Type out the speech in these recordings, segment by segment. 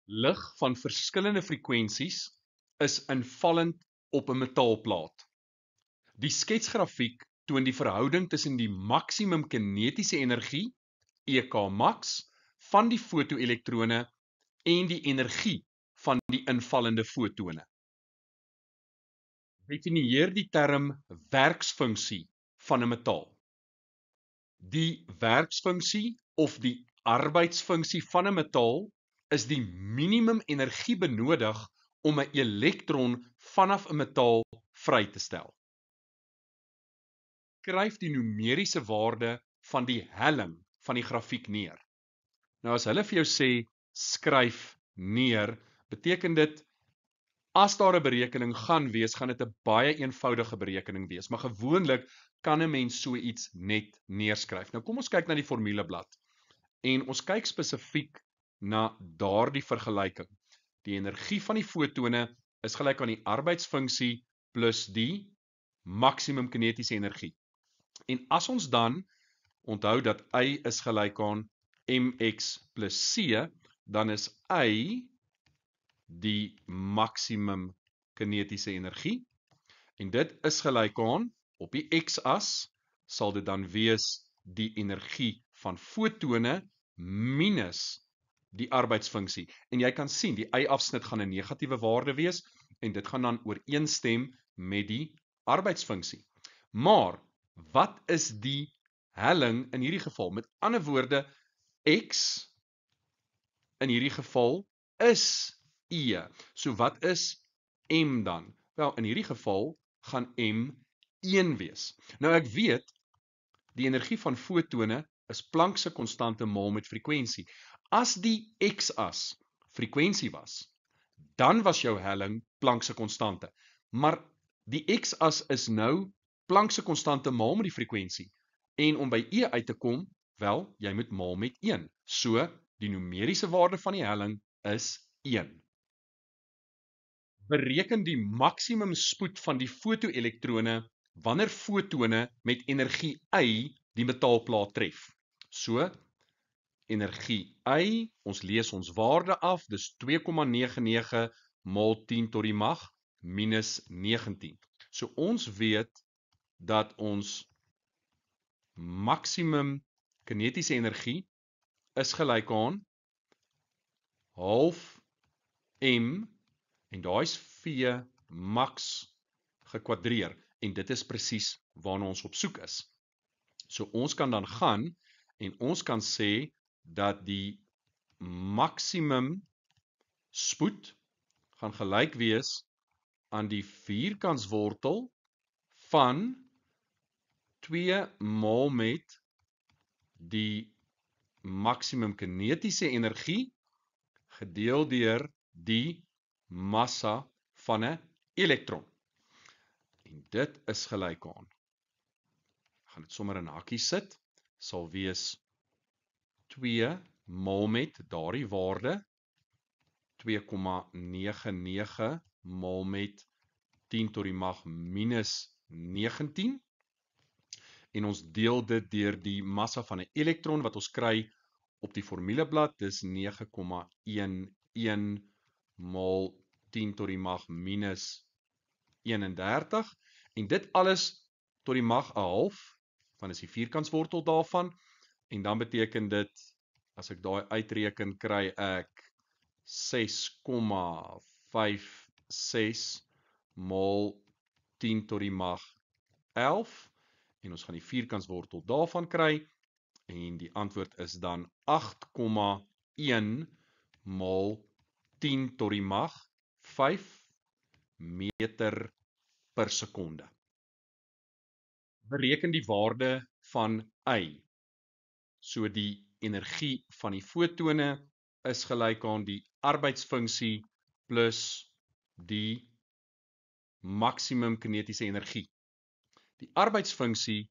Lig van verskillende frekwensies is invallend op 'n metaalplaat. Die sketsgrafiek toon die verhouding tussen die maksimum kinetiese energie, EK van die fotoelektrone en die energie van die invallende fotone. Definieer die term werksfunksie van 'n metaal. Die werksfunksie of die arbeidsfunksie van 'n metaal is die minimum energie benodig om 'n elektron vanaf 'n metaal vry te stel. Skryf die numeriese waarde van die helling van die grafiek neer. Nou as hulle vir jou sê skryf neer, beteken dit as daar 'n berekening gaan wees, gaan dit 'n baie eenvoudige berekening wees, maar gewoonlik kan 'n mens so iets net neerskryf. Nou kom ons kyk na die formuleblad. En ons kyk spesifiek na daardie vergelyking. Die energie van die fotone is gelyk aan die arbeidsfunksie plus die maksimum kinetiese energie. En as ons dan onthou dat Y is gelyk aan mx plus c, dan is Y die maksimum kinetiese energie. En dit is gelyk aan, op die x-as, sal dit dan wees die energie van fotone minus die arbeidsfunksie. En jy kan sien, die y-afsnit gaan 'n negatiewe waarde wees, en dit gaan dan ooreenstem met die arbeidsfunksie. Maar, wat is die helling in hierdie geval? Met ander woorde, x in hierdie geval is E. So wat is M dan? Wel, in hierdie geval gaan M 1 wees. Nou ek weet, die energie van fotone is Planck se konstante maal met frekwensie. As die x-as frekwensie was, dan was jou helling Planck se konstante. Maar die x-as is nou Planck se konstante maal met die frekwensie. En om by E uit te kom, wel, jy moet maal met 1. So, die numeriese waarde van die helling is 1. Bereken die maksimum spoed van die fotoelektrone wanneer fotone met energie Y die metaalplaat tref. So, energie Y, ons lees ons waarde af, dis 2,99 maal 10 tot die mag minus 19. So ons weet dat ons maksimum kinetiese energie is gelyk aan half m, en daai is V max gekwadreer, en dit is presies waarna ons op soek is. So ons kan dan gaan, en ons kan sê, dat die maksimum spoed gaan gelyk wees aan die vierkantswortel van 2 maal met die maksimum kinetiese energie gedeel deur die massa van 'n elektron. En dit is gelyk aan, ek gaan dit sommer in hakkies sit, sal wees 2 maal met daardie waarde, 2,99 maal met 10 tot die mag minus 19, en ons deel dit deur die massa van 'n elektron wat ons kry op die formuleblad, dis 9,11 maal 10 tot die mag minus 31, en dit alles tot die mag 'n half, want is die vierkantswortel daarvan, en dan beteken dit, as ek daai uitreken, kry ek 6,56 maal 10 tot die mag 11, en ons gaan die vierkantswortel daarvan kry, en die antwoord is dan 8,1 maal 10 tot die mag 5 meter per sekonde. Bereken die waarde van Y. So die energie van die fotone is gelyk aan die arbeidsfunksie plus die maksimum kinetiese energie. Die arbeidsfunksie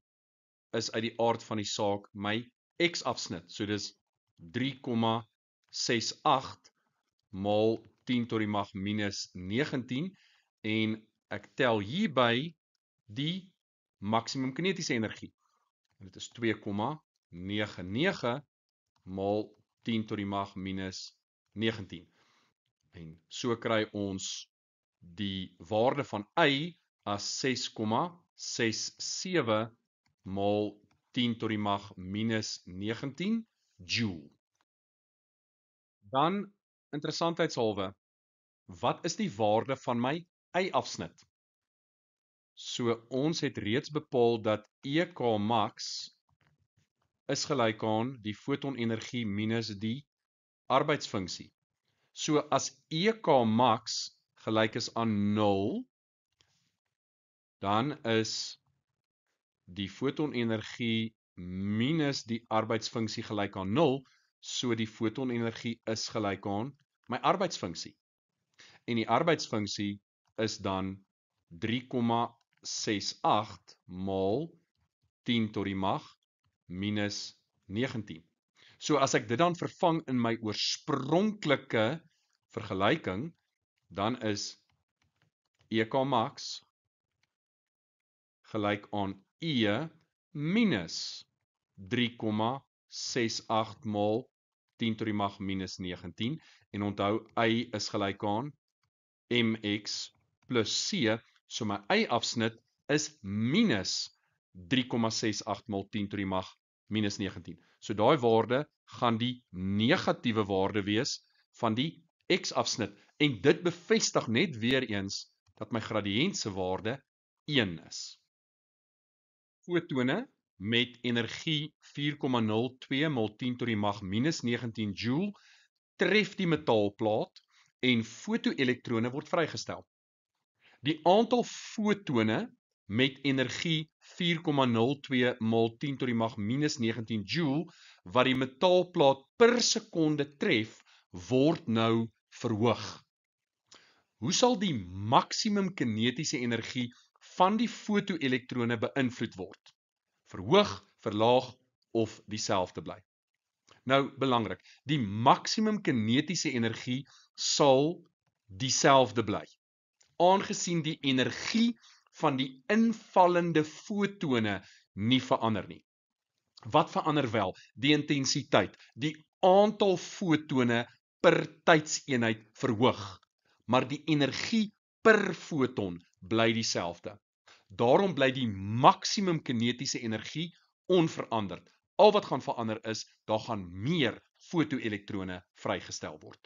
is uit die aard van die saak my x-afsnit, so dis 3,68 maal 10 tot die mag minus 19, en ek tel hierby die maksimum kinetiese energie. En dit is 2,99 maal 10 tot die mag minus 19. En so kry ons die waarde van Y as 6,67 maal 10 tot die mag minus 19 joule. Dan, interessantheidshalwe, wat is die waarde van my Y-afsnit? So ons het reeds bepaal dat EK max is gelyk aan die fotonenergie minus die arbeidsfunksie. So as EK max gelyk is aan 0, dan is die fotonenergie minus die arbeidsfunksie gelyk aan 0, so die fotonenergie is gelyk aan my arbeidsfunksie. En die arbeidsfunksie is dan 3,68 maal 10 tot die mag minus 19. So as ek dit dan vervang in my oorspronklike vergelyking, dan is EK max gelyk aan E minus 3,68 maal 10 tot die mag minus 19. En onthou, Y is gelyk aan mx plus c, so my Y-afsnit is minus 3,68 maal 10 tot die mag minus 19. So daai waarde gaan die negatiewe waarde wees van die X-afsnit. En dit bevestig net weer eens dat my gradiënt se waarde 1 is. Fotone met energie 4,02 maal 10 tot die mag minus 19 joule tref die metaalplaat en fotoelektrone word vrygestel. Die aantal fotone met energie 4,02 maal 10 tot die mag minus 19 joule wat die metaalplaat per sekonde tref, word nou verhoog. Hoe sal die maksimum kinetiese energie van die fotoelektrone beïnvloed word? Verhoog, verlaag of dieselfde bly? Nou, belangrik, die maksimum kinetiese energie sal dieselfde bly, aangesien die energie van die invallende fotone nie verander nie. Wat verander wel? Die intensiteit, die aantal fotone per tydseenheid verhoog, maar die energie per foton bly dieselfde. Daarom bly die maksimum kinetiese energie onveranderd. Al wat gaan verander is, daar gaan meer fotoelektrone vrygestel word.